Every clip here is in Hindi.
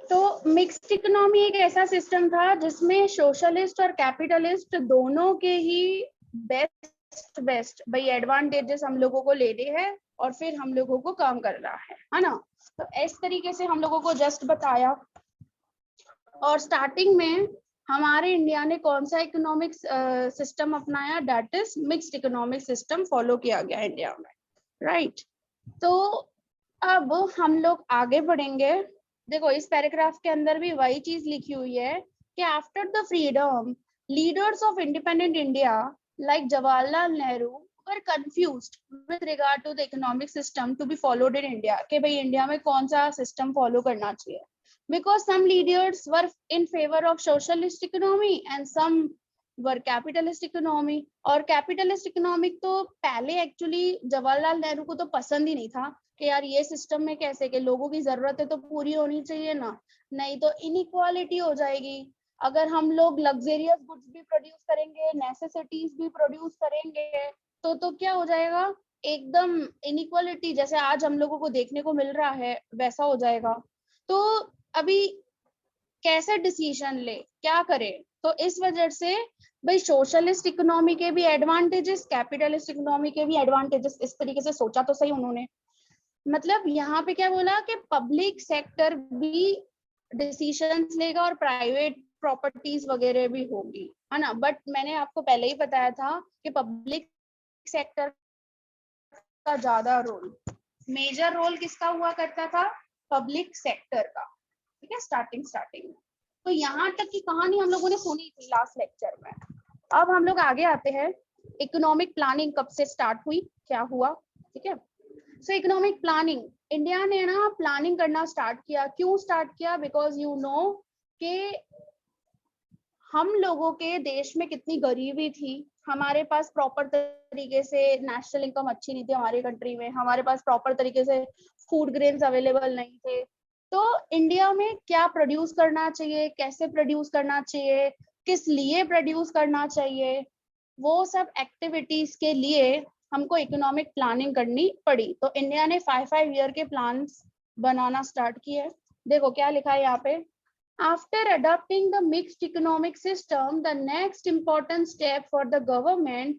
तो मिक्स्ड इकोनॉमी एक ऐसा सिस्टम था जिसमें सोशलिस्ट और कैपिटलिस्ट दोनों के ही बेस्ट भाई एडवांटेजेस हम लोगों को लेने हैं और फिर हम लोगों को काम करना है ना। तो इस तरीके से हम लोगों को जस्ट बताया। और स्टार्टिंग में हमारे इंडिया ने कौन सा इकोनॉमिक सिस्टम अपनाया, that is mixed economic system follow किया गया इंडिया में, राइट। तो अब हम लोग आगे बढ़ेंगे। देखो इस पैराग्राफ के अंदर भी वही चीज लिखी हुई है कि after the freedom leaders of independent India like Jawaharlal Nehru were confused with regard to the economic system to be followed in India, कि भाई इंडिया में कौन सा सिस्टम फॉलो करना चाहिए। Because some leaders were in favor of socialist economy and some were capitalist economy। और कैपिटलिस्ट इकोनॉमिक तो पहले एक्चुअली जवाहरलाल नेहरू को तो पसंद ही नहीं था कि यार ये सिस्टम में कैसे, कि लोगों की जरूरतें तो पूरी होनी चाहिए ना, नहीं तो इनइक्वालिटी हो जाएगी। अगर हम लोग लग्जरियस गुड्स भी प्रोड्यूस करेंगे, नेसेसिटीज भी प्रोड्यूस करेंगे, तो क्या हो जाएगा, एकदम इनइक्वालिटी जैसे आज हम लोगों को देखने को मिल रहा है वैसा हो जाएगा। तो अभी कैसे डिसीजन ले, क्या करे, तो इस वजह से भाई सोशलिस्ट इकोनॉमी के भी एडवांटेजेस, कैपिटलिस्ट इकोनॉमी के भी एडवांटेजेस, इस तरीके से सोचा तो सही उन्होंने। मतलब यहाँ पे क्या बोला कि पब्लिक सेक्टर भी डिसीजंस लेगा और प्राइवेट प्रॉपर्टीज वगैरह भी होगी, है ना। बट मैंने आपको पहले ही बताया था कि पब्लिक सेक्टर का ज्यादा रोल, मेजर रोल किसका हुआ करता था, पब्लिक सेक्टर का, ठीक है, स्टार्टिंग में। तो यहाँ तक की कहानी हम लोगों ने सुनी थी लास्ट लेक्चर में। अब हम लोग आगे आते हैं, इकोनॉमिक प्लानिंग कब से स्टार्ट हुई, क्या हुआ, ठीक है। सो इकोनॉमिक प्लानिंग, इंडिया ने ना प्लानिंग करना स्टार्ट किया। क्यों स्टार्ट किया, बिकॉज यू नो कि हम लोगों के देश में कितनी गरीबी थी, हमारे पास प्रॉपर तरीके से नेशनल इनकम अच्छी नहीं थी हमारी कंट्री में, हमारे पास प्रॉपर तरीके से फूड ग्रेन्स अवेलेबल नहीं थे। तो इंडिया में क्या प्रोड्यूस करना चाहिए, कैसे प्रोड्यूस करना चाहिए, किस लिए प्रोड्यूस करना चाहिए, वो सब एक्टिविटीज के लिए हमको इकोनॉमिक प्लानिंग करनी पड़ी। तो इंडिया ने 5 ईयर के प्लान्स बनाना स्टार्ट किए। देखो क्या लिखा है यहाँ पे, After adopting the mixed economic system, the next important step for the government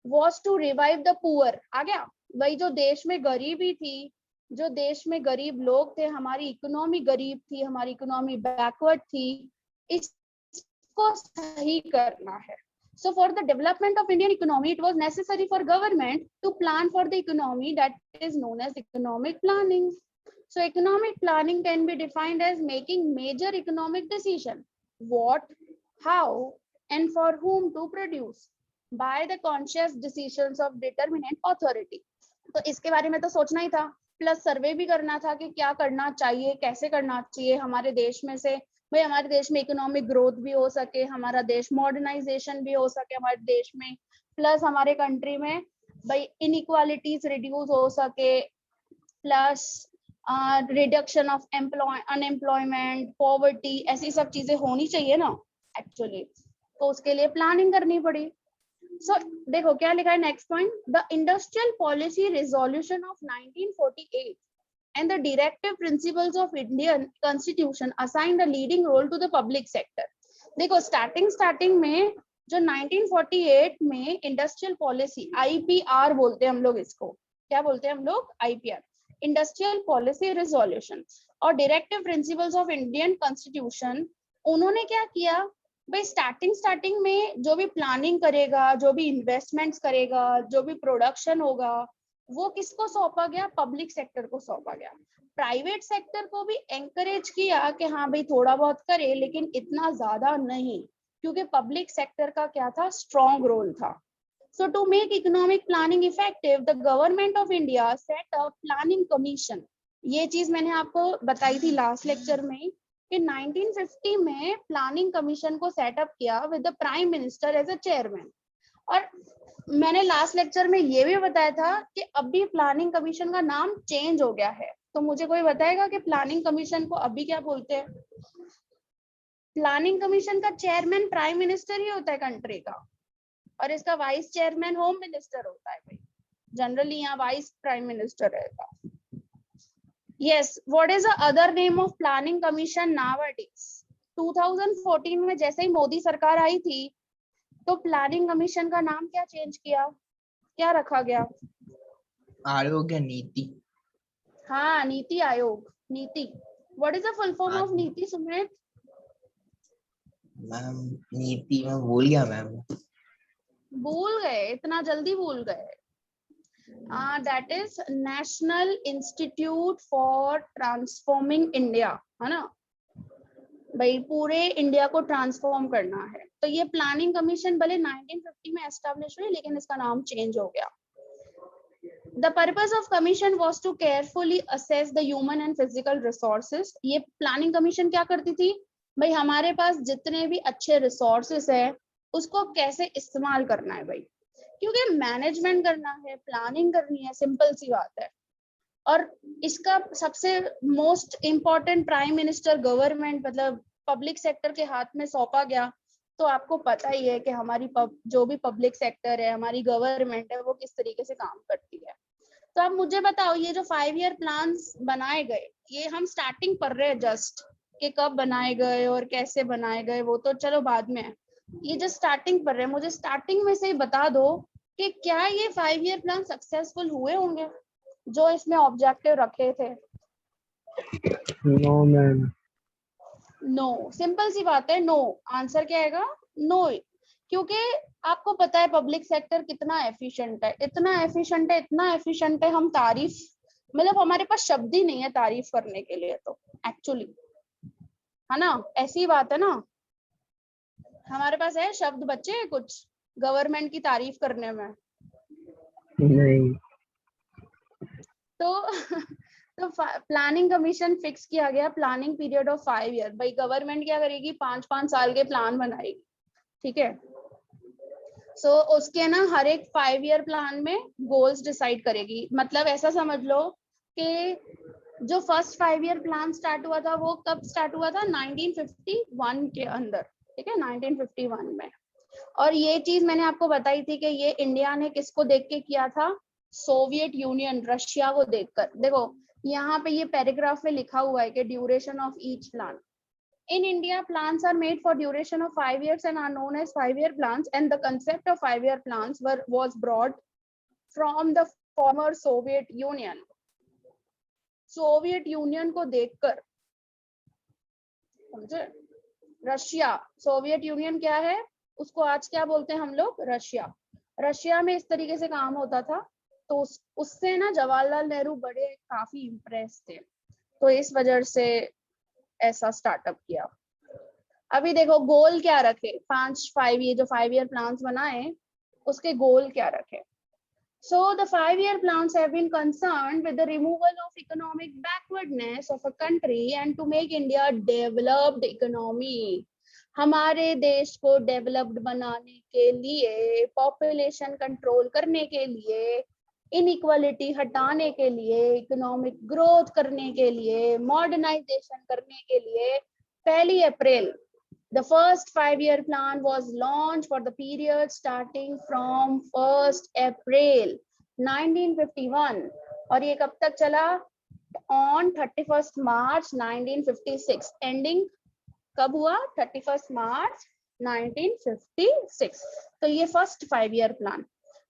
was to revive the poor। आ गया, वही जो देश में गरीबी थी, जो देश में गरीब लोग थे, हमारी इकोनॉमी गरीब थी, हमारी इकोनॉमी बैकवर्ड थी, इसको सही करना है। So for the development of Indian economy, it was necessary for government to plan for the economy, that is known as economic planning। So economic planning can be defined as making major economic decision, what, how, and for whom to produce by the conscious decisions of determinate authority। तो इसके बारे में तो सोचना ही था, प्लस सर्वे भी करना था कि क्या करना चाहिए, कैसे करना चाहिए हमारे देश में से, भाई हमारे देश में इकोनॉमिक ग्रोथ भी हो सके, हमारा देश मॉडर्नाइजेशन भी हो सके हमारे देश में, प्लस हमारे कंट्री में भाई इनइक्वालिटीज रिड्यूस हो सके, plus reduction of unemployment, poverty, ऐसी सब चीजें होनी चाहिए ना एक्चुअली, तो उसके लिए प्लानिंग करनी पड़ी। सो देखो क्या लिखा है next point, the industrial policy resolution of 1948 and the directive principles of Indian Constitution assigned a leading role to the public sector। देखो स्टार्टिंग में जो 1948 में इंडस्ट्रियल पॉलिसी, आईपीआर बोलते हैं हम लोग इसको, क्या बोलते हैं हम लोग, आईपीआर, इंडस्ट्रियल पॉलिसी रिजोल्यूशन, और directive principles of Indian constitution, उन्होंने क्या किया भाई, स्टार्टिंग में जो भी प्लानिंग करेगा, जो भी इन्वेस्टमेंट्स करेगा, जो भी प्रोडक्शन होगा, वो किसको सौंपा गया, पब्लिक सेक्टर को सौंपा गया। प्राइवेट सेक्टर को भी एंकरेज किया कि हाँ भाई थोड़ा बहुत करे, लेकिन इतना ज्यादा नहीं, क्योंकि पब्लिक सेक्टर का क्या था, स्ट्रॉन्ग रोल था। So to make economic planning effective, the government of India set up planning commission। ये चीज मैंने आपको बताई थी लास्ट लेक्चर में कि 1950 में प्लानिंग कमीशन को सेटअप किया with the prime minister as a chairman. और मैंने लास्ट लेक्चर में ये भी बताया था कि अभी प्लानिंग कमीशन का नाम चेंज हो गया है। तो मुझे कोई बताएगा कि प्लानिंग कमीशन को अभी क्या बोलते हैं। प्लानिंग कमीशन का चेयरमैन प्राइम मिनिस्टर ही होता है कंट्री का, और इसका वाइस चेयरमैन होम मिनिस्टर होता है भाई, जनरली यहाँ वाइस प्राइम मिनिस्टर रहेगा। Yes, what is the other name of planning commission nowadays? 2014 में जैसे ही मोदी सरकार आई थी तो प्लानिंग कमीशन का नाम क्या चेंज किया, क्या रखा गया? आयोग या नीति? हाँ, नीति आयोग, नीति। What is the full form of नीति सुमित? मैम नीति में भूल गया मैम। भूल गए, इतना जल्दी भूल गए? That is national institute for transforming India, है ना भाई, पूरे इंडिया को ट्रांसफॉर्म करना है। तो ये प्लानिंग कमीशन भले 1950 में एस्टेब्लिश हुई, लेकिन इसका नाम चेंज हो गया। The purpose of commission was to carefully assess the human and physical resources. ये प्लानिंग कमीशन क्या करती थी भाई, हमारे पास जितने भी अच्छे रिसोर्सेस है उसको कैसे इस्तेमाल करना है भाई, क्योंकि मैनेजमेंट करना है, प्लानिंग करनी है, सिंपल सी बात है। और इसका सबसे most important prime minister government मतलब पब्लिक सेक्टर के हाथ में सौंपा गया। तो आपको पता ही है कि हमारी जो भी पब्लिक सेक्टर है, हमारी गवर्नमेंट है, वो किस तरीके से काम करती है। तो आप मुझे बताओ, ये जो 5 ईयर प्लान्स बनाए गए, ये हम स्टार्टिंग कर रहे हैं जस्ट, कि कब बनाए गए और कैसे बनाए गए वो तो चलो बाद में है। ये जो स्टार्टिंग कर रहे हैं, मुझे स्टार्टिंग में से ही बता दो कि क्या ये 5 ईयर प्लान सक्सेसफुल हुए होंगे जो इसमें ऑब्जेक्टिव रखे थे? No ma'am. नो, सिंपल सी बात है, नो। आंसर क्या आएगा? नो। क्योंकि आपको पता है पब्लिक सेक्टर कितना एफिशिएंट है, इतना एफिशिएंट है, इतना एफिशिएंट है, हम तारीफ मतलब हमारे पास शब्द ही नहीं है तारीफ करने के लिए। तो एक्चुअली है ना, ऐसी बात है ना, हमारे पास है शब्द बच्चे कुछ गवर्नमेंट की तारीफ करने में? नहीं। तो प्लानिंग कमीशन फिक्स किया गया, प्लानिंग पीरियड ऑफ 5 ईयर। भाई गवर्नमेंट क्या करेगी, 5-5 साल के प्लान बनाएगी, ठीक है। सो उसके ना हर एक 5 ईयर प्लान में गोल्स डिसाइड करेगी। मतलब ऐसा समझ लो कि जो फर्स्ट 5 ईयर प्लान स्टार्ट हुआ था वो कब स्टार्ट हुआ था? 1951 के अंदर, ठीक है, 1951 में। और ये चीज मैंने आपको बताई थी कि ये इंडिया ने किसको देख के किया था? सोवियत यूनियन, रशिया को देखकर। देखो यहाँ पे ये पैराग्राफ में लिखा हुआ है कि duration of each plan in India, plans are made for duration of 5 years and are known as 5-year plans, and the concept of 5-year plans was brought from the former Soviet Union. Soviet union को देखकर, समझे? रशिया, सोवियत यूनियन क्या है, उसको आज क्या बोलते हैं हम लोग? रशिया। रशिया में इस तरीके से काम होता था। तो उससे ना जवाहरलाल नेहरू बड़े काफी इम्प्रेस थे, तो इस वजह से ऐसा स्टार्टअप किया। अभी देखो गोल क्या रखे, 5 ये जो 5 ईयर प्लान्स बनाए उसके गोल क्या रखे? So the 5 year plans have been concerned with the removal of economic backwardness of a country and to make India developed economy. हमारे देश को डेवलप्ड बनाने के लिए, पॉपुलेशन कंट्रोल करने के लिए, इनइक्वालिटी हटाने के लिए, इकोनॉमिक ग्रोथ करने के लिए, मॉडर्नाइजेशन करने के लिए 1 अप्रैल the first 5-year plan was launched for the period starting from 1st April 1951 और ये कब तक चला? On 31st March 1956, ending कब हुआ? 31st March 1956। तो ये फर्स्ट 5 ईयर प्लान।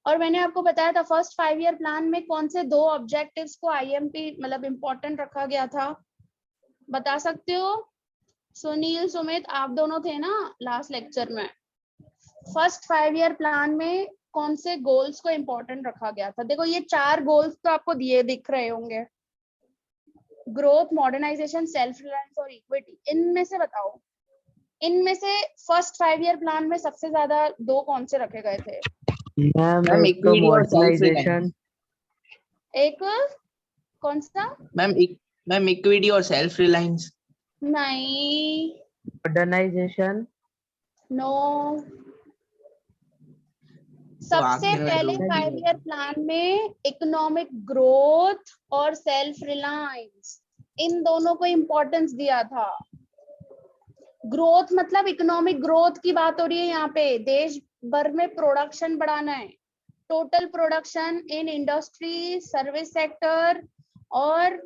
और मैंने आपको बताया था फर्स्ट 5 ईयर प्लान में कौन से 2 ऑब्जेक्टिव्स को आईएमपी मतलब इम्पोर्टेंट रखा गया था, बता सकते हो? सुनील, सुमित, आप दोनों थे ना लास्ट लेक्चर में। फर्स्ट 5 ईयर प्लान में कौन से गोल्स को इम्पोर्टेंट रखा गया था? देखो ये 4 गोल्स तो आपको दिए दिख रहे होंगे, ग्रोथ, मॉडर्नाइजेशन, सेल्फ रिलायंस और इक्विटी। इनमें से बताओ, इनमें से फर्स्ट 5 ईयर प्लान में सबसे ज्यादा 2 कौन से रखे गए थे? मैम एक तो मॉडर्नाइजेशन, एक कौन सा? मैम इक्विटी और सेल्फ रिलायंस। नहीं, मॉडर्नाइजेशन, नो। सबसे पहले तो 5 ईयर प्लान में इकोनॉमिक ग्रोथ और सेल्फ रिलायंस, इन दोनों को इम्पोर्टेंस दिया था। ग्रोथ मतलब इकोनॉमिक ग्रोथ की बात हो रही है यहाँ पे, देश भर में प्रोडक्शन बढ़ाना है, total production in industry, service sector और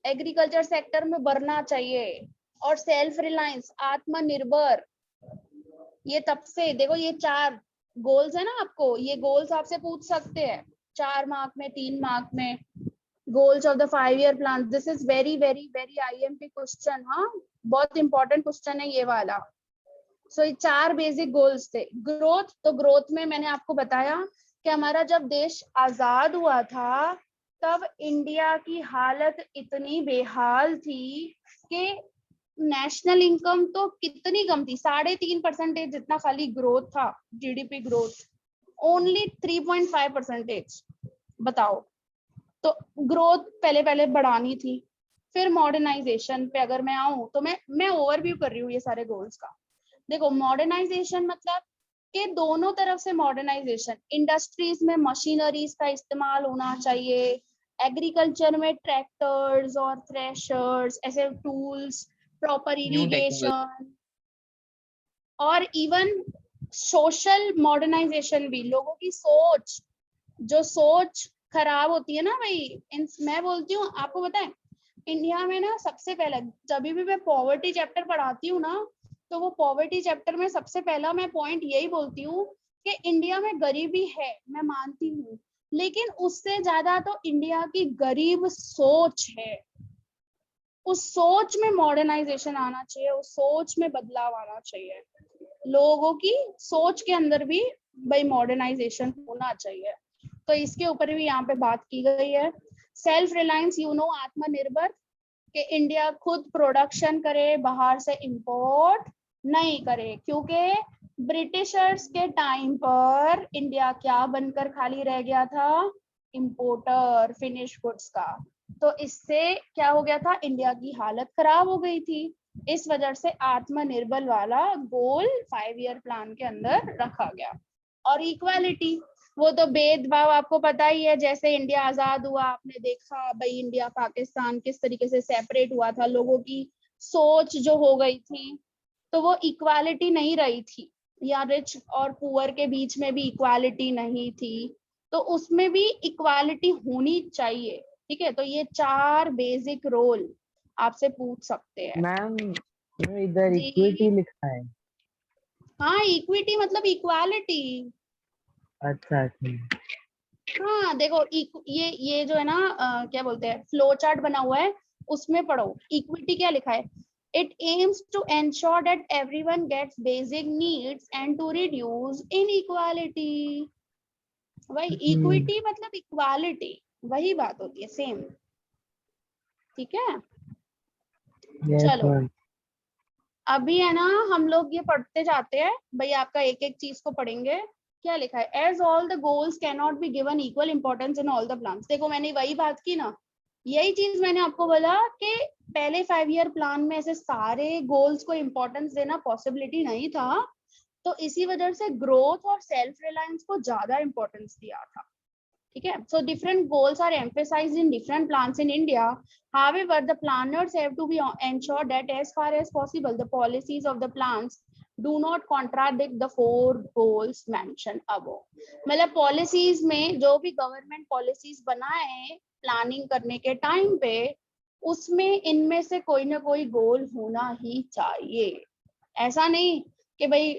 एग्रीकल्चर सेक्टर में बढ़ना चाहिए, और सेल्फ रिलायंस, आत्मनिर्भर। ये तब से देखो, ये 4 गोल्स है ना, आपको ये गोल्स आपसे पूछ सकते हैं 4 मार्क में, 3 मार्क में। Goals of the 5 year plan, this is very very very IMP question. हाँ, बहुत इंपॉर्टेंट क्वेश्चन है ये वाला। सो ये 4 बेसिक गोल्स थे। ग्रोथ, तो ग्रोथ में मैंने आपको बताया कि हमारा जब देश आजाद हुआ था तब इंडिया की हालत इतनी बेहाल थी कि नेशनल इनकम तो कितनी कम थी, 3.5% जितना खाली ग्रोथ था, GDP ग्रोथ ओनली 3.5%। बताओ, तो ग्रोथ पहले पहले बढ़ानी थी। फिर मॉडर्नाइजेशन पे अगर मैं आऊं तो मैं ओवरव्यू कर रही हूँ ये सारे गोल्स का। देखो, मॉडर्नाइजेशन मतलब कि दोनों तरफ से मॉडर्नाइजेशन, इंडस्ट्रीज में मशीनरीज का इस्तेमाल होना चाहिए, एग्रीकल्चर में ट्रैक्टर्स और थ्रेशर्स ऐसे टूल्स, प्रॉपर इरिगेशन, और इवन सोशल मॉडर्नाइजेशन भी। लोगों की सोच, जो सोच खराब होती है ना भाई, मैं बोलती हूँ, आपको पता है इंडिया में ना सबसे पहले जब भी मैं पॉवर्टी चैप्टर पढ़ाती हूँ ना, तो वो पॉवर्टी चैप्टर में सबसे पहला मैं पॉइंट यही बोलती हूँ कि इंडिया में गरीबी है, मैं मानती हूँ, लेकिन उससे ज्यादा तो इंडिया की गरीब सोच है। उस सोच में मॉडर्नाइजेशन आना चाहिए, उस सोच में बदलाव आना चाहिए, लोगों की सोच के अंदर भी भाई मॉडर्नाइजेशन होना चाहिए। तो इसके ऊपर भी यहाँ पे बात की गई है। सेल्फ रिलायंस, आत्मनिर्भर, कि इंडिया खुद प्रोडक्शन करे, बाहर से इंपोर्ट नहीं करे, क्योंकि ब्रिटिशर्स के टाइम पर इंडिया क्या बनकर खाली रह गया था, इंपोर्टर फिनिश गुड्स का। तो इससे क्या हो गया था, इंडिया की हालत खराब हो गई थी। इस वजह से आत्मनिर्भर वाला गोल 5 ईयर प्लान के अंदर रखा गया। और इक्वालिटी, वो तो भेदभाव आपको पता ही है, जैसे इंडिया आजाद हुआ आपने देखा भाई इंडिया पाकिस्तान किस तरीके से सेपरेट हुआ था, लोगों की सोच जो हो गई थी, तो वो इक्वालिटी नहीं रही थी, या रिच और पुअर के बीच में भी इक्वालिटी नहीं थी, तो उसमें भी इक्वालिटी होनी चाहिए। ठीक है, तो ये 4 बेसिक रोल आपसे पूछ सकते हैं। मैम इधर इक्विटी लिखा है। हाँ, इक्विटी मतलब इक्वालिटी। अच्छा अच्छा। हाँ देखो, ये जो है ना, क्या बोलते हैं, फ्लो चार्ट बना हुआ है, उसमें पढ़ो इक्विटी क्या लिखा है। It aims to ensure that everyone gets basic needs and to reduce inequality. भाई इक्विटी मतलब इक्वालिटी, वही बात होती है, सेम। ठीक है, चलो अभी है ना, हम लोग ये पढ़ते जाते हैं भाई, आपका एक एक चीज को पढ़ेंगे। क्या लिखा है, as all the goals can not be given equal importance in all the plans. देखो मैंने वही बात की ना, यही चीज मैंने आपको बोला कि पहले 5 ईयर प्लान में ऐसे सारे गोल्स को इंपॉर्टेंस देना पॉसिबिलिटी नहीं था, तो इसी वजह से ग्रोथ और सेल्फ रिलायंस को ज्यादा इंपॉर्टेंस दिया था। ठीक है, so different goals are emphasized in different plans in India. However, the planners have to be ensure that as far as possible the policies of the plans do not contradict the 4 goals mentioned above. मतलब पॉलिसीज में जो भी गवर्नमेंट पॉलिसीज बनाए प्लानिंग करने के टाइम पे, उसमें इनमें से कोई ना कोई गोल होना ही चाहिए। ऐसा नहीं कि भाई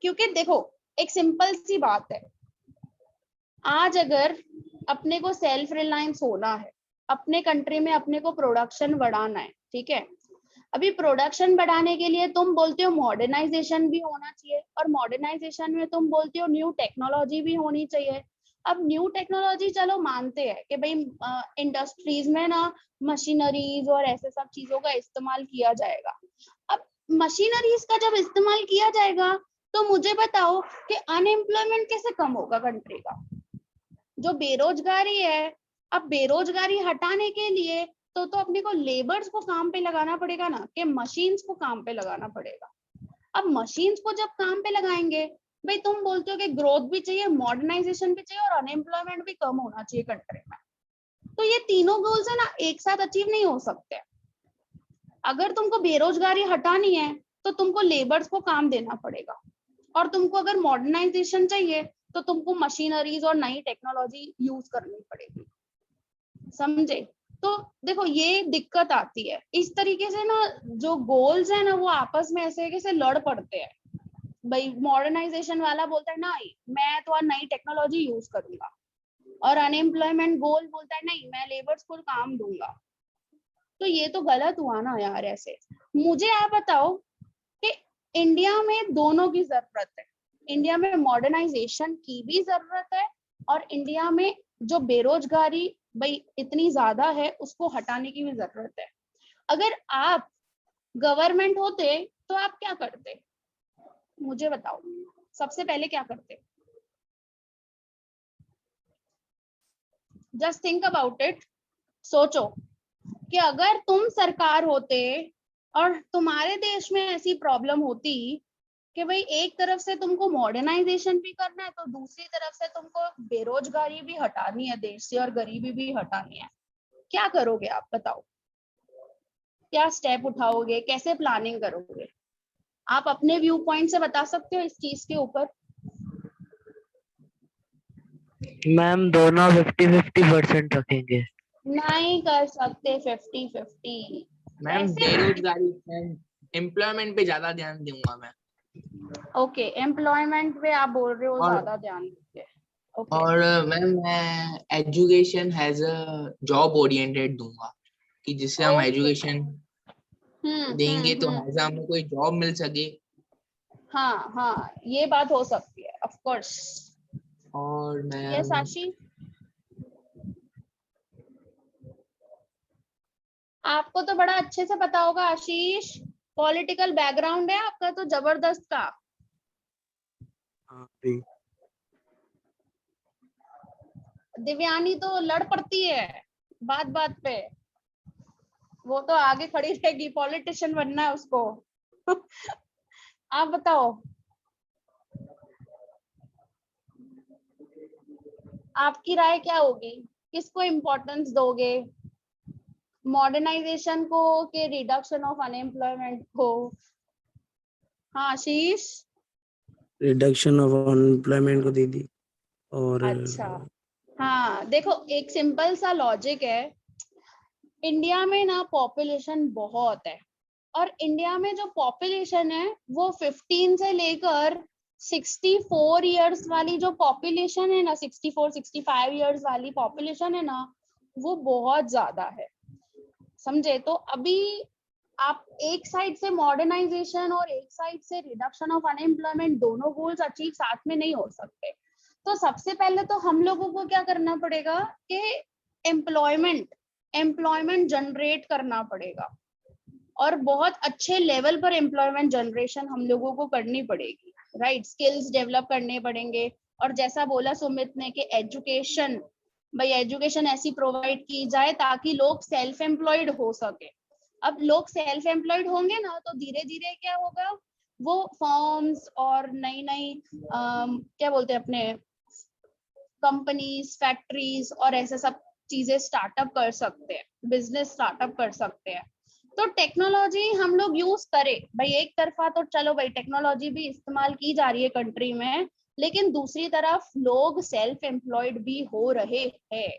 क्योंकि देखो एक सिंपल सी बात है, आज अगर अपने को सेल्फ रिलायंस होना है, अपने कंट्री में अपने को प्रोडक्शन बढ़ाना है, ठीक है, अभी प्रोडक्शन बढ़ाने के लिए तुम बोलते हो मॉडर्नाइजेशन भी होना चाहिए, और मॉडर्नाइजेशन में तुम बोलते हो न्यू टेक्नोलॉजी भी होनी चाहिए। अब न्यू टेक्नोलॉजी चलो मानते हैं कि भाई इंडस्ट्रीज में ना मशीनरीज और ऐसे सब चीजों का इस्तेमाल किया जाएगा। अब मशीनरीज का जब इस्तेमाल किया जाएगा तो मुझे बताओ कि अनएम्प्लॉयमेंट कैसे कम होगा कंट्री का, जो बेरोजगारी है। अब बेरोजगारी हटाने के लिए तो अपने को लेबर्स को काम पे लगाना पड़ेगा ना, कि मशीन्स को काम पे लगाना पड़ेगा। अब मशीन्स को जब काम पे लगाएंगे, भाई तुम बोलते हो कि ग्रोथ भी चाहिए, मॉडर्नाइजेशन भी चाहिए और अनएम्प्लॉयमेंट भी कम होना चाहिए कंट्री में, तो ये तीनों गोल्स है ना एक साथ अचीव नहीं हो सकते। अगर तुमको बेरोजगारी हटानी है तो तुमको लेबर्स को काम देना पड़ेगा, और तुमको अगर मॉडर्नाइजेशन चाहिए तो तुमको मशीनरीज और नई टेक्नोलॉजी यूज करनी पड़ेगी। समझे? तो देखो ये दिक्कत आती है। इस तरीके से ना जो गोल्स है ना वो आपस में ऐसे कैसे लड़ पड़ते हैं। भाई मॉडर्नाइजेशन वाला बोलता है नहीं मैं तो नई टेक्नोलॉजी यूज करूंगा, और अनएम्प्लॉयमेंट गोल बोलता है नहीं मैं लेबर्स को काम दूंगा। तो ये तो गलत हुआ ना यार। ऐसे मुझे आप बताओ कि इंडिया में दोनों की जरूरत है। इंडिया में मॉडर्नाइजेशन की भी जरूरत है, और इंडिया में जो बेरोजगारी भाई इतनी ज्यादा है उसको हटाने की भी जरूरत है। अगर आप गवर्नमेंट होते तो आप क्या करते, मुझे बताओ। सबसे पहले क्या करते? Just think about it. सोचो कि अगर तुम सरकार होते और तुम्हारे देश में ऐसी प्रॉब्लम होती कि भाई एक तरफ से तुमको मॉडर्नाइजेशन भी करना है तो दूसरी तरफ से तुमको बेरोजगारी भी हटानी है देश से और गरीबी भी हटानी है, क्या करोगे आप बताओ? क्या स्टेप उठाओगे, कैसे प्लानिंग करोगे? आप अपने व्यू पॉइंट से बता सकते हो इस चीज के ऊपर? मैम दोनों 50-50% रखेंगे। नहीं कर सकते 50-50। मैम कैसे? बेरोजगारी, मैम एम्प्लॉयमेंट पे ज्यादा ध्यान दूंगा मैं। ओके, एम्प्लॉयमेंट पे आप बोल रहे हो और ज्यादा ध्यान दोगे। ओके। और मैम मैं education has a job oriented दूंगा, कि जिससे हम ओके। एजुकेशन देंगे तो हम्म। हैज हमें कोई जॉब मिल सके। हाँ हाँ, ये बात हो सकती है ऑफ कोर्स। और यस मैम आशी, आपको तो बड़ा अच्छे से पता होगा आशीष, पॉलिटिकल बैकग्राउंड है आपका तो जबरदस्त का। हाँ जी। दिव्यानी तो लड़ पड़ती है बात बात पे, वो तो आगे खड़ी रहेगी, पॉलिटिशियन बनना है उसको। आप बताओ, आपकी राय क्या होगी? किसको इम्पोर्टेंस दोगे, मॉडर्नाइजेशन को कि रिडक्शन ऑफ अनएम्प्लॉयमेंट को? हाँ आशीष। रिडक्शन ऑफ अनएम्प्लॉयमेंट को दे दी। और अच्छा, हाँ देखो एक सिंपल सा लॉजिक है। इंडिया में ना पॉपुलेशन बहुत है, और इंडिया में जो पॉपुलेशन है वो 15 से लेकर 64 इयर्स वाली जो पॉपुलेशन है ना, 64-65 इयर्स वाली पॉपुलेशन है ना, वो बहुत ज्यादा है। समझे? तो अभी आप एक साइड से मॉडर्नाइजेशन और एक साइड से रिडक्शन ऑफ अनएम्प्लॉयमेंट दोनों गोल्स अचीव साथ में नहीं हो सकते। तो सबसे पहले तो हम लोगों को क्या करना पड़ेगा कि एम्प्लॉयमेंट एम्प्लॉयमेंट जनरेट करना पड़ेगा, और बहुत अच्छे लेवल पर एम्प्लॉयमेंट जनरेशन हम लोगों को करनी पड़ेगी। राइट, स्किल्स डेवलप करने पड़ेंगे। और जैसा बोला सुमित ने कि एजुकेशन, भाई एजुकेशन ऐसी प्रोवाइड की जाए ताकि लोग सेल्फ एम्प्लॉयड हो सके। अब लोग सेल्फ एम्प्लॉयड होंगे ना तो धीरे धीरे क्या होगा, वो फॉर्म्स और नई नई क्या बोलते हैं अपने कंपनीज, फैक्ट्रीज और ऐसे सब चीजें स्टार्टअप कर सकते हैं, बिजनेस स्टार्टअप कर सकते हैं। तो टेक्नोलॉजी हम लोग यूज करें भाई, एक तरफा तो चलो भाई टेक्नोलॉजी भी इस्तेमाल की जा रही है कंट्री में, लेकिन दूसरी तरफ लोग सेल्फ एम्प्लॉयड भी हो रहे हैं।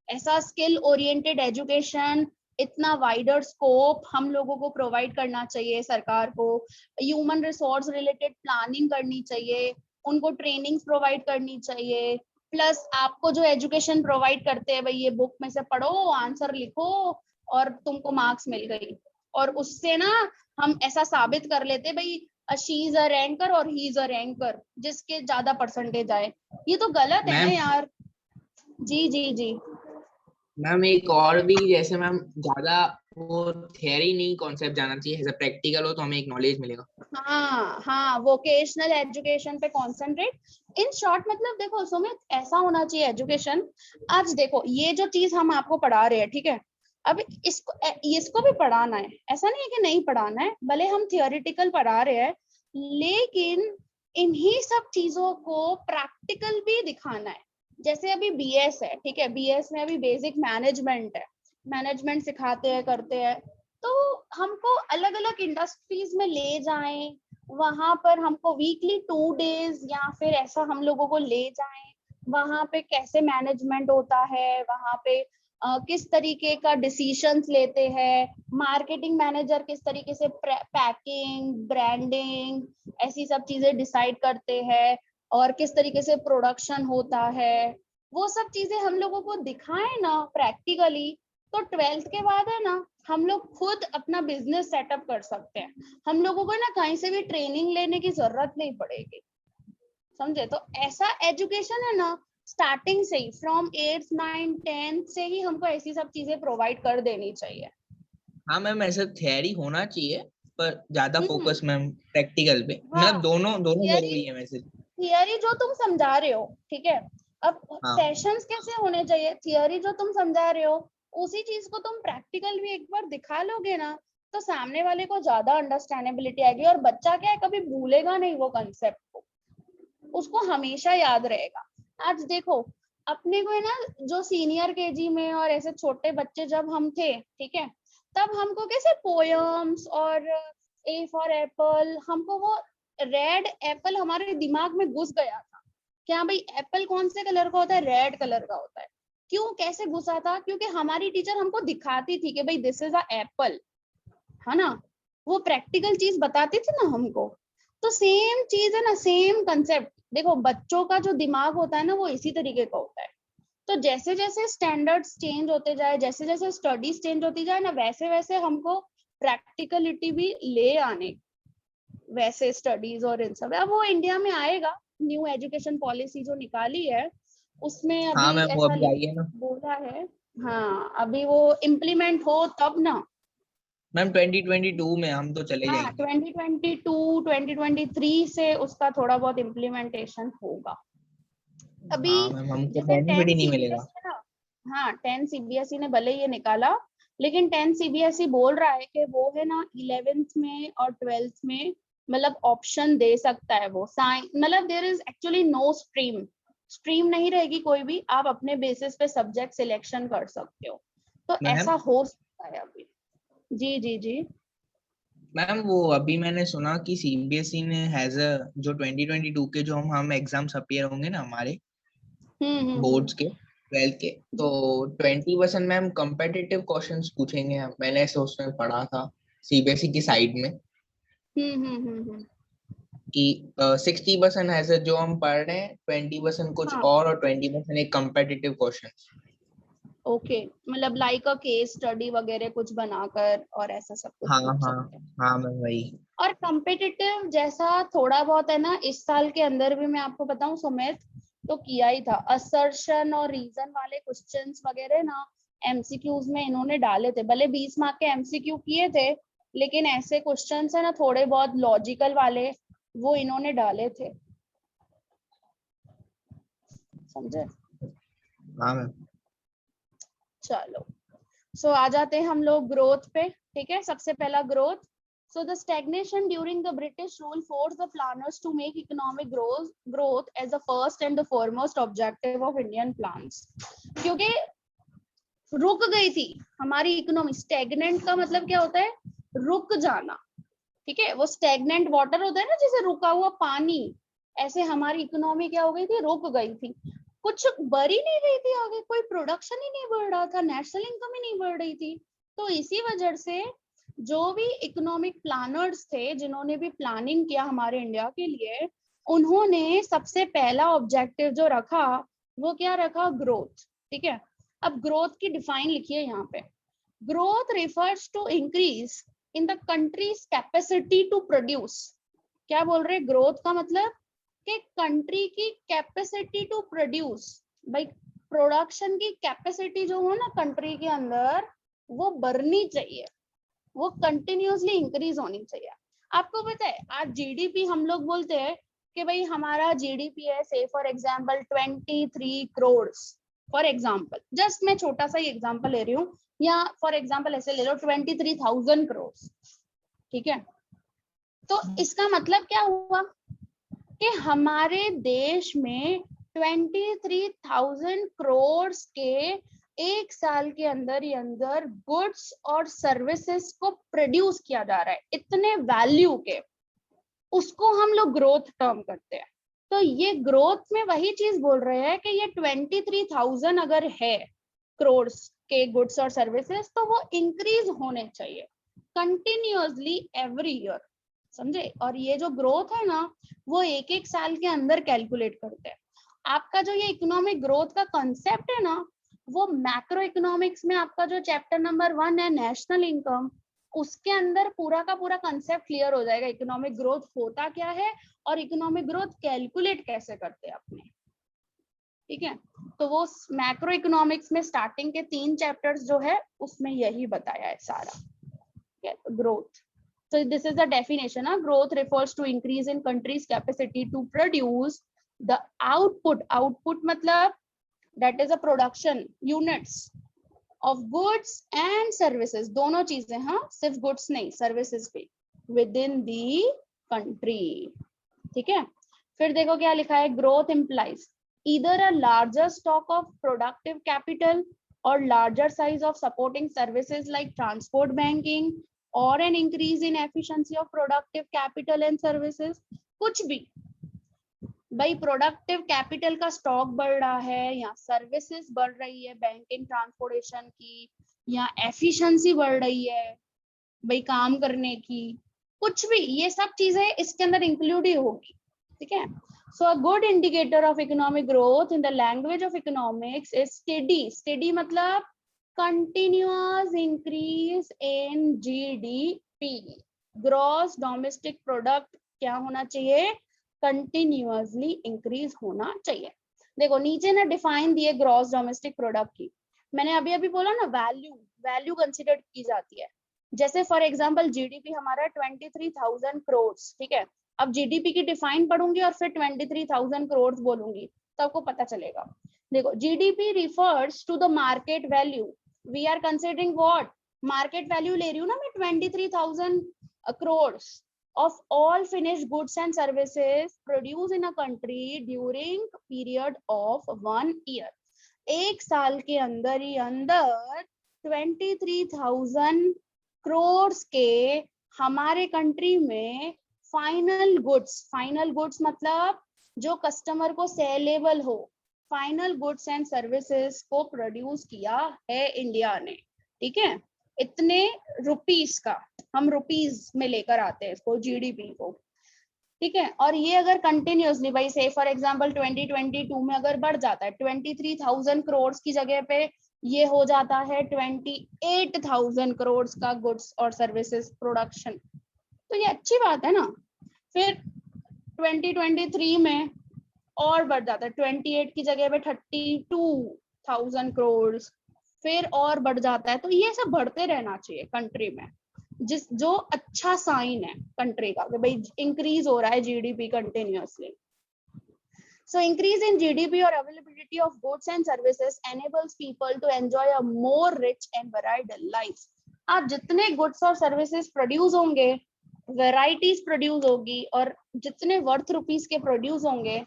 ऐसा स्किल ओरिएंटेड एजुकेशन, इतना वाइडर स्कोप हम लोगों को प्रोवाइड करना चाहिए सरकार को। ह्यूमन रिसोर्स रिलेटेड प्लानिंग करनी चाहिए, उनको ट्रेनिंग प्रोवाइड करनी चाहिए। प्लस आपको जो एजुकेशन प्रोवाइड करते हैं भाई, ये बुक में से पढ़ो, आंसर लिखो और तुमको मार्क्स मिल गई, और उससे ना हम ऐसा साबित कर लेते भाई शी इज अ रैंकर और ही इज अ रैंकर, जिसके ज्यादा परसेंटेज आए। ये तो गलत है ना मैम यार। जी जी जी। मैम एक और भी, जैसे मैम ज्यादा वो थियरी नहीं कॉन्सेप्ट जाना चाहिए, ऐसा प्रैक्टिकल हो तो हमें एक नॉलेज मिलेगा। हाँ हाँ, वोकेशनल एजुकेशन पे कॉन्सेंट्रेट। इन शॉर्ट मतलब देखो सुमित, ऐसा होना चाहिए एजुकेशन। आज देखो ये जो चीज हम आपको पढ़ा रहे हैं, ठीक है, अब इसको भी पढ़ाना है, ऐसा नहीं है कि नहीं पढ़ाना है, भले हम थियोरिटिकल पढ़ा रहे हैं, लेकिन इन्हीं सब चीजों को प्रैक्टिकल भी दिखाना है। जैसे अभी बीएस है, ठीक है, बीएस में अभी बेसिक मैनेजमेंट है, मैनेजमेंट सिखाते हैं, करते हैं। तो हमको अलग अलग इंडस्ट्रीज में ले जाएं, वहां पर हमको वीकली 2 डेज या फिर ऐसा हम लोगों को ले जाएं, वहां पे कैसे मैनेजमेंट होता है, वहां पे किस तरीके का डिसीजंस लेते हैं, मार्केटिंग मैनेजर किस तरीके से पैकिंग, ब्रांडिंग, ऐसी सब चीजें डिसाइड करते हैं, और किस तरीके से प्रोडक्शन होता है, वो सब चीजें हम लोगों को दिखाएं ना प्रैक्टिकली, तो 12th के बाद है ना हम लोग खुद अपना बिजनेस सेटअप कर सकते हैं। हम लोगों को ना कहीं से भी ट्रेनिंग लेने की जरूरत नहीं पड़ेगी, समझे? तो ऐसा एजुकेशन है ना स्टार्टिंग से ही, फ्रॉम 8th 9th 10th से ही हमको ऐसी सब चीजें प्रोवाइड कर देनी चाहिए। हाँ मैम, ऐसा थियरी होना चाहिए पर ज्यादा फोकस मैम प्रैक्टिकल पे, मतलब दोनों जरूरी है वैसे। थियरी जो तुम समझा रहे हो, ठीक है, अब हाँ सेशंस कैसे होने चाहिए, थियरी जो तुम समझा रहे हो उसी चीज को तुम प्रैक्टिकल भी एक बार दिखा लोगे ना, तो सामने वाले को ज्यादा अंडरस्टैंडेबिलिटी आएगी, और बच्चा क्या है कभी भूलेगा नहीं वो कंसेप्ट को, उसको हमेशा याद रहेगा। आज देखो अपने को है ना, जो सीनियर केजी में और ऐसे छोटे बच्चे जब हम थे, ठीक है, तब हमको कैसे पोयम्स और ए फॉर एप्पल, हमको वो रेड एप्पल हमारे दिमाग में घुस गया था कि हाँ भाई एप्पल कौन से कलर का होता है, रेड कलर का होता है। क्यों, कैसे घुसा था? क्योंकि हमारी टीचर हमको दिखाती थी कि भाई दिस इज अ एप्पल, है ना, वो प्रैक्टिकल चीज बताती थी ना हमको। तो सेम चीज है ना, सेम कंसेप्ट। देखो बच्चों का जो दिमाग होता है ना वो इसी तरीके का होता है। तो जैसे जैसे स्टैंडर्ड्स चेंज होते जाए, जैसे जैसे स्टडीज चेंज होती जाए ना, वैसे वैसे हमको प्रैक्टिकलिटी भी ले आने, वैसे स्टडीज और इन सब। अब वो इंडिया में आएगा, न्यू एजुकेशन पॉलिसी जो निकाली है उसमें हाँ अभी मैम, वो ऐसा अभी आई है ना बोला है। हाँ अभी वो इम्प्लीमेंट हो तब ना। मैम, 2022 में हम तो चले हाँ जाएंगे। 2022 2023 से उसका थोड़ा बहुत इम्प्लीमेंटेशन होगा। अभी हाँ मैम, हमको जैसे बेनिफिट 10 ही नहीं मिलेगा। सीबीएसई ना, हाँ 10 सीबीएसई ने भले ये निकाला, लेकिन 10 सीबीएसई बोल रहा है कि वो है ना 11th में और 12th में मतलब ऑप्शन दे सकता है वो साइंस, मतलब there is actually no stream नहीं रहेगी कोई भी, आप अपने बेसिस पे सब्जेक्ट सिलेक्शन कर सकते हो। तो ऐसा मैम हो सकता है अभी। जी जी जी। मैम वो अभी मैंने सुना कि सीबीएसई ने हैज अ, जो 2022 के जो हम एग्जाम्स अपीयर होंगे ना हमारे बोर्ड्स के 12th के, तो 20% मैम कम्पिटिटिव क्वेश्चंस पूछेंगे। मैंने ऐसे उसमें पढ़ा था सीबीएसई की साइड में हम्म। कि 60% है जो हम पढ़ रहे हैं, 20% कुछ हाँ और 20% एक कम्पिटिटिव क्वेश्चन। ओके, मतलब लाइक अ केस स्टडी वगैरह कुछ बनाकर और ऐसा सब कुछ हाँ पूछ हाँ सकते हैं। हाँ मैम, वही। और कम्पिटिटिव जैसा थोड़ा बहुत है ना, इस साल के अंदर भी मैं आपको बताऊं सुमित, तो किया ही था। असर्शन और रीजन वाले क्वेश्चंस वगैरह ना एमसीक्यूज में इन्होंने डाले थे, भले 20 मार्क के एमसीक्यू किए थे, लेकिन ऐसे क्वेश्चंस है ना थोड़े बहुत लॉजिकल वाले, वो इन्होंने डाले थे, समझे? हाँ मैम। चलो सो आ जाते हैं हम लोग ग्रोथ पे, ठीक है। सबसे पहला growth. So the stagnation during the British rule forced the planners to make economic growth as the first and the foremost objective of Indian plans. क्योंकि रुक गई थी हमारी इकोनॉमी। स्टेगनेंट का मतलब क्या होता है? रुक जाना, ठीक है। वो स्टेगनेंट वाटर होता है ना, जैसे रुका हुआ पानी, ऐसे हमारी इकोनॉमी क्या हो गई थी? रुक गई थी, कुछ बढ़ ही नहीं रही थी आगे, कोई प्रोडक्शन ही नहीं बढ़ रहा था, नेशनल इनकम ही नहीं बढ़ रही थी। तो इसी वजह से जो भी इकोनॉमिक प्लानर्स थे, जिन्होंने भी प्लानिंग किया हमारे इंडिया के लिए, उन्होंने सबसे पहला ऑब्जेक्टिव जो रखा वो क्या रखा? ग्रोथ, ठीक है। अब ग्रोथ की डिफाइन लिखिए यहाँ पे। Growth refers to increase in the country's capacity to produce. क्या बोल रहे? ग्रोथ का मतलब कि कंट्री की कैपेसिटी टू प्रोड्यूस। भाई प्रोडक्शन की कैपेसिटी जो हो ना कंट्री के अंदर, वो बढ़नी चाहिए, वो कंटिन्यूअसली इंक्रीज होनी चाहिए। आपको पता है आज जीडीपी हम लोग बोलते हैं कि भाई हमारा जीडीपी है, से for example 23 crore, for example, just मैं छोटा सा ही एग्जांपल ले रही हूँ, या फॉर एग्जांपल ऐसे ले लो 23,000 करोड़, ठीक है। तो इसका मतलब क्या हुआ कि हमारे देश में 23,000 करोड़ के एक साल के अंदर ही अंदर गुड्स और सर्विसेज को प्रोड्यूस किया जा रहा है, इतने वैल्यू के, उसको हम लोग ग्रोथ टर्म करते हैं। तो ये ग्रोथ में वही चीज बोल रहे हैं कि ये 23,000 अगर है करोड़, के गुड्स और सर्विसेज, तो वो इंक्रीज होने चाहिए कंटिन्यूअसली एवरी ईयर, समझे। और ये जो ग्रोथ है ना, वो एक एक साल के अंदर कैलकुलेट करते हैं। आपका जो ये इकोनॉमिक ग्रोथ का कंसेप्ट है ना, वो मैक्रो इकोनॉमिक्स में आपका जो चैप्टर नंबर 1 है नेशनल इनकम, उसके अंदर पूरा का पूरा कंसेप्ट क्लियर हो जाएगा, इकोनॉमिक ग्रोथ होता क्या है और इकोनॉमिक ग्रोथ कैलकुलेट कैसे करते हैं अपने, ठीक है। तो वो मैक्रो इकोनॉमिक्स में स्टार्टिंग के 3 चैप्टर्स जो है उसमें यही बताया है सारा, growth. So this is the definition. Growth refers to increase in country's capacity to produce the output. Output मतलब that is a production units of goods and services. दोनों चीजें, हाँ, सिर्फ goods नहीं, services भी, within the country, ठीक है। फिर देखो क्या लिखा है, growth implies either a larger stock of productive capital or larger size of supporting services like transport, banking, और an increase in efficiency of productive capital and services। कुछ भी भाई, प्रोडक्टिव कैपिटल का स्टॉक बढ़ रहा है या सर्विसेज बढ़ रही है बैंकिंग ट्रांसपोर्टेशन की, या एफिशिएंसी बढ़ रही है भाई काम करने की, कुछ भी, ये सब चीजें इसके अंदर इंक्लूड ही होगी, ठीक है। So a good indicator of economic growth in the language of economics is steady. Steady मतलब continuous increase in GDP, gross domestic product क्या होना चाहिए, continuously increase होना चाहिए। देखो नीचे ना डिफाइन दिए ग्रॉस डोमेस्टिक प्रोडक्ट की, मैंने अभी अभी बोला ना वैल्यू कंसिडर की जाती है। जैसे फॉर एग्जांपल जीडीपी हमारा 23,000 करोड़, ठीक है। अब जीडीपी की डिफाइन पढ़ूंगी और फिर 23,000 करोड़ बोलूंगी तो आपको पता चलेगा। देखो GDP refers to the market value, we are considering what, market value ले रही हूँ ना मैं 23,000 crore of all finished goods and services produced in a country during period of 1 year। एक साल के अंदर ही अंदर 23,000 करोड़ के हमारे कंट्री में फाइनल गुड्स मतलब जो कस्टमर को सेलेबल हो, फाइनल गुड्स एंड सर्विसेज को प्रोड्यूस किया है इंडिया ने, ठीक है। इतने रुपीस का, हम रुपीस में लेकर आते हैं इसको जीडीपी को, ठीक है। और ये अगर कंटिन्यूअसली भाई से फॉर एग्जांपल 2022 में अगर बढ़ जाता है 23,000 करोड़ की जगह पे ये हो जाता है 28,000 करोड़ का गुड्स और सर्विसेज प्रोडक्शन, तो ये अच्छी बात है ना। फिर 2023 में और बढ़ जाता है 28 की जगह पे 32,000 करोड़, फिर और बढ़ जाता है। तो ये सब बढ़ते रहना चाहिए कंट्री में, जो अच्छा साइन है कंट्री का कि भाई इंक्रीज हो रहा है GDP continuously. So increase in GDP or availability of goods and services enables people to enjoy a more rich and varied life। आप जितने गुड्स और सर्विसेज प्रोड्यूस होंगे, वेराइटीज प्रोड्यूस होगी, और जितने वर्थ रुपीस के प्रोड्यूस होंगे,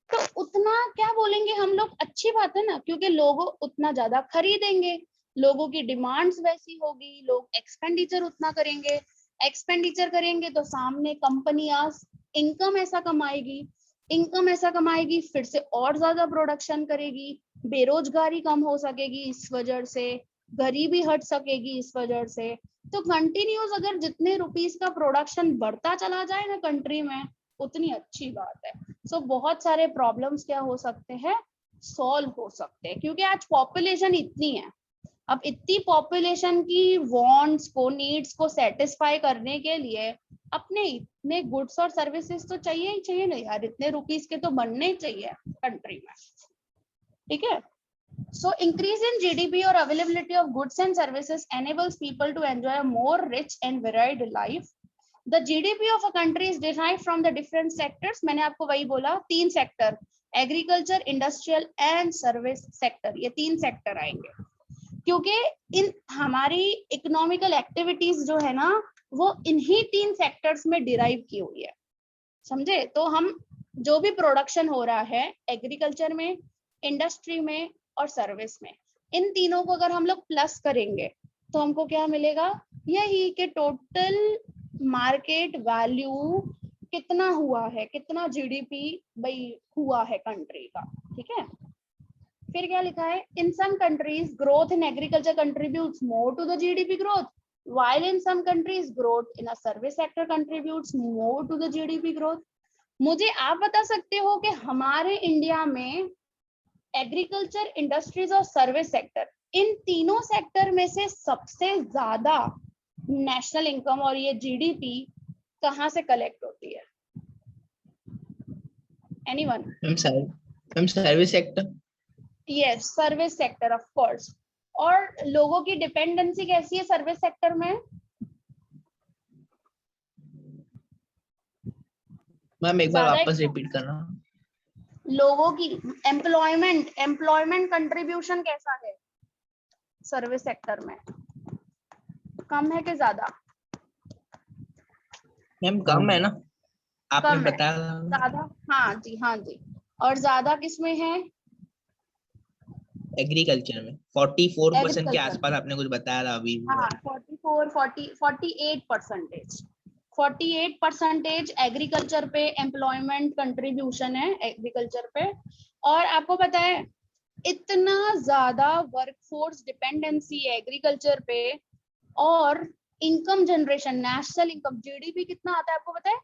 तो उतना क्या बोलेंगे हम लोग, अच्छी बात है ना, क्योंकि लोग उतना ज्यादा खरीदेंगे, लोगों की डिमांड्स वैसी होगी, लोग एक्सपेंडिचर उतना करेंगे, एक्सपेंडिचर करेंगे तो सामने कंपनियां इनकम ऐसा कमाएगी, फिर से और ज्यादा प्रोडक्शन करेगी, बेरोजगारी कम हो सकेगी इस वजह से, गरीबी हट सकेगी इस वजह से। तो कंटिन्यूस अगर जितने रुपीस का प्रोडक्शन बढ़ता चला जाए ना कंट्री में, उतनी अच्छी बात है। सो बहुत सारे प्रॉब्लम्स क्या हो सकते हैं, सॉल्व हो सकते हैं, क्योंकि आज पॉपुलेशन इतनी है। अब इतनी पॉपुलेशन की वांट्स को, नीड्स को सेटिस्फाई करने के लिए अपने इतने गुड्स और सर्विसेज तो चाहिए ही चाहिए ना यार, इतने रुपीस के तो बनने ही चाहिए कंट्री में, ठीक है। So increase in GDP or availability of goods and services enables people to enjoy a more rich and varied life। The GDP of a country is derived from the different sectors। मैंने आपको वही बोला, 3 sector, agriculture, industrial and service sector, ये 3 सेक्टर आएंगे, क्योंकि इन हमारी इकोनॉमिकल एक्टिविटीज जो है ना, वो इन्हीं 3 सेक्टर्स में डिराइव की हुई है, समझे। तो हम जो भी प्रोडक्शन हो रहा है एग्रीकल्चर में, इंडस्ट्री में और सर्विस में, इन तीनों को अगर हम लोग प्लस करेंगे तो हमको क्या मिलेगा, यही कि टोटल मार्केट वैल्यू कितना हुआ है, कितना जीडीपी भाई हुआ है कंट्री का, ठीक है। फिर क्या लिखा है, in some countries growth in agriculture contributes more to the GDP growth, while in some countries growth in a service sector contributes more to the GDP growth. मुझे आप बता सकते हो कि हमारे इंडिया में एग्रीकल्चर, इंडस्ट्रीज और सर्विस सेक्टर, इन तीनों सेक्टर में से सबसे ज्यादा नेशनल इनकम और ये जीडीपी कहाँ से कलेक्ट होती है? Anyone? Service sector. Yes, service sector of course. और लोगों की डिपेंडेंसी कैसी है सर्विस सेक्टर में? मैम एक बार वापस रिपीट करना। लोगों की एम्प्लॉयमेंट कंट्रीब्यूशन कैसा है सर्विस सेक्टर में? कम है कि ज्यादा? मैम कम है ना, आपने बताया। ज्यादा? हाँ जी, हाँ जी। और ज्यादा किसमें है? एग्रीकल्चर में 44% के आसपास आपने कुछ बताया था अभी। हाँ, 48% एग्रीकल्चर पे एम्प्लॉयमेंट कंट्रीब्यूशन है एग्रीकल्चर पे। और आपको पता है इतना ज्यादा वर्कफोर्स डिपेंडेंसी है एग्रीकल्चर पे, और income generation, national income, GDP कितना आता है आपको पता है?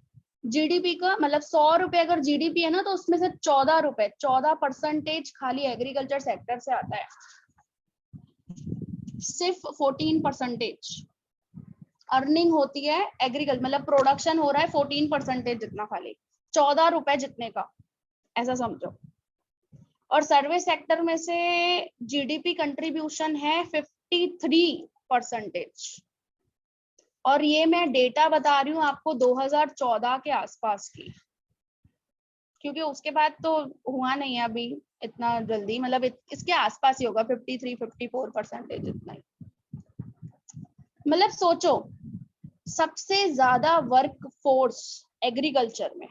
जीडीपी का मतलब 100 रुपए अगर जीडीपी है ना, तो उसमें से 14 रुपए, 14% खाली एग्रीकल्चर सेक्टर से आता है। सिर्फ 14% अर्निंग होती है एग्रीकल्चर, मतलब प्रोडक्शन हो रहा है 14% जितना, खाली 14 रुपए जितने का, ऐसा समझो। और सर्विस सेक्टर में से जीडीपी कंट्रीब्यूशन है 53%। और ये मैं डेटा बता रही हूँ आपको 2014 के आसपास की, क्योंकि उसके बाद तो हुआ नहीं है अभी इतना जल्दी, मतलब इसके आसपास ही होगा 53-54% इतना ही। मतलब सोचो, सबसे ज्यादा वर्क फोर्स एग्रीकल्चर में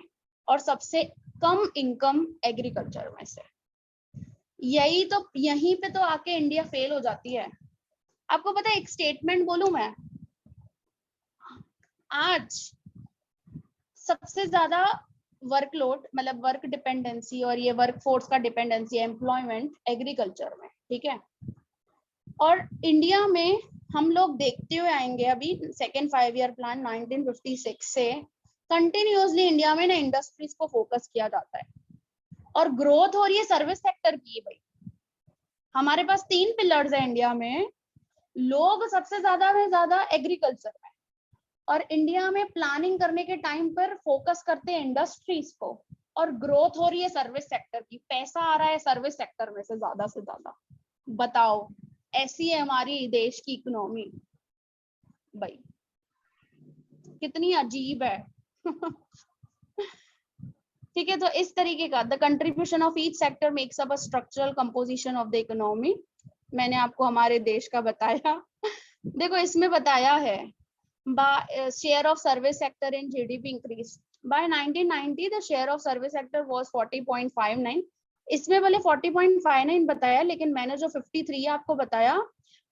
और सबसे कम इनकम एग्रीकल्चर में से, यहीं पे तो आके इंडिया फेल हो जाती है। आपको पता है, एक स्टेटमेंट बोलूं मैं, आज सबसे ज्यादा वर्कलोड, मतलब वर्क डिपेंडेंसी और ये वर्क फोर्स का डिपेंडेंसी, एम्प्लॉयमेंट एग्रीकल्चर में, ठीक है। और इंडिया में हम लोग देखते हुए आएंगे, अभी सेकेंड 5 ईयर प्लान 1956 से कंटिन्यूअसली इंडिया में ना इंडस्ट्रीज को फोकस किया जाता है, और ग्रोथ हो रही है सर्विस सेक्टर की। भाई हमारे पास 3 पिलर्स है इंडिया में, लोग सबसे ज्यादा में ज्यादा एग्रीकल्चर में, और इंडिया में प्लानिंग करने के टाइम पर फोकस करते हैं इंडस्ट्रीज को, और ग्रोथ हो रही है सर्विस सेक्टर की, पैसा आ रहा है सर्विस सेक्टर में से ज्यादा। बताओ, ऐसी है हमारी देश की इकोनॉमी। भाई कितनी अजीब है। ठीक है, तो इस तरीके का the contribution of each sector makes up a structural composition of the economy. मैंने आपको हमारे देश का बताया। देखो इसमें बताया है, share of service sector in GDP increased by 1990, the share of service sector was 40.59। इसमें बोले 40.59 बताया, लेकिन मैंने जो 53 आपको बताया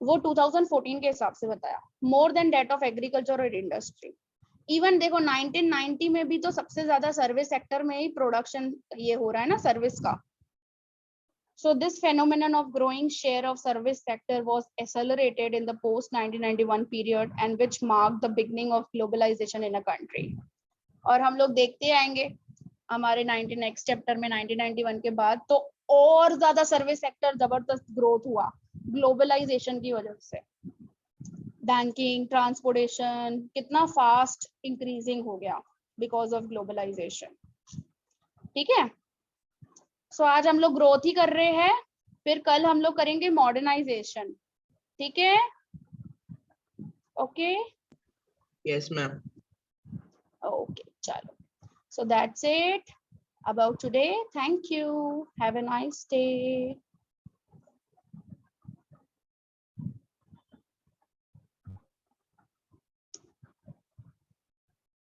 वो 2014 के हिसाब से बताया, more than that of agriculture और इंडस्ट्री। इवन देखो 1990 में भी तो सबसे ज्यादा सर्विस सेक्टर में ही प्रोडक्शन ये हो रहा है ना, सर्विस का। So this phenomenon of growing share of service sector was accelerated in the post 1991 period, and which marked the beginning of globalization in a country। और हम लोग देखते आएंगे हमारे 19 नेक्स्ट चैप्टर में 1991 के बाद तो और ज्यादा सर्विस सेक्टर जबरदस्त ग्रोथ हुआ ग्लोबलाइजेशन की वजह से। बैंकिंग, ट्रांसपोर्टेशन कितना फास्ट इंक्रीजिंग हो गया बिकॉज ऑफ ग्लोबलाइजेशन। ठीक है, सो आज हम लोग ग्रोथ ही कर रहे हैं, फिर कल हम लोग करेंगे मॉडर्नाइजेशन। ठीक है, ओके? Yes ma'am. ओके, चलो, so that's it about today. Thank you, have a nice day.